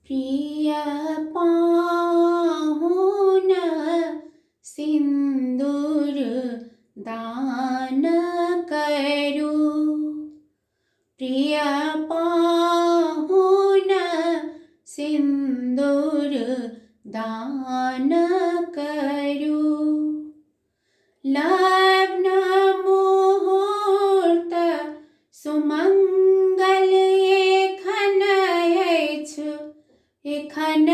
प्रिय पाहुन सिंदूर दान करू। प्रिय पाहुन सिंदूर दान करू। लग्न मुहूर्त सुमंगल एखन अछि, एखन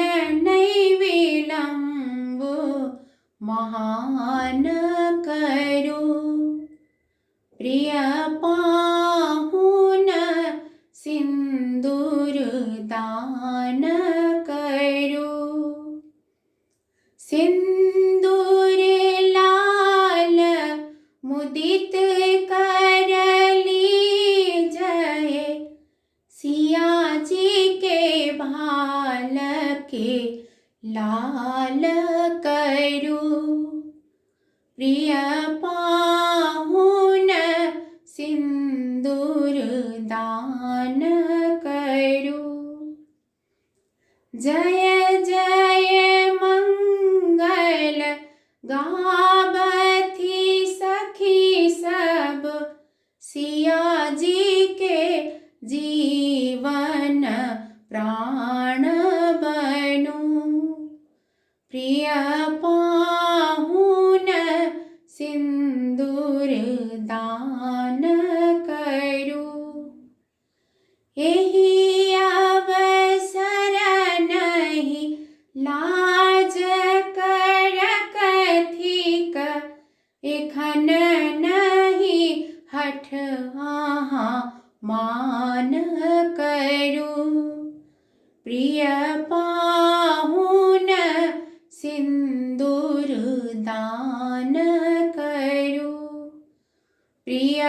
नहि विलम्ब महान करू। प्रिय पाहुन सिंदूर दान करू। सिंदूर लाल मुदित कर लीजए, सिया जी के भाल के लाल करू। प्रिय पाहुन सिंदूर दान करू। जय जय मंगल गावथी सखी सब, सिया जी के जीवन प्राण बनू। प्रिय पाहुन सिंदूर दान करू। एहि अवसर नहीं लाज कर कथिक, एखन नहीं हठ मान करू। प्रिय पाहुन सिंदूर दान करू। प्रिय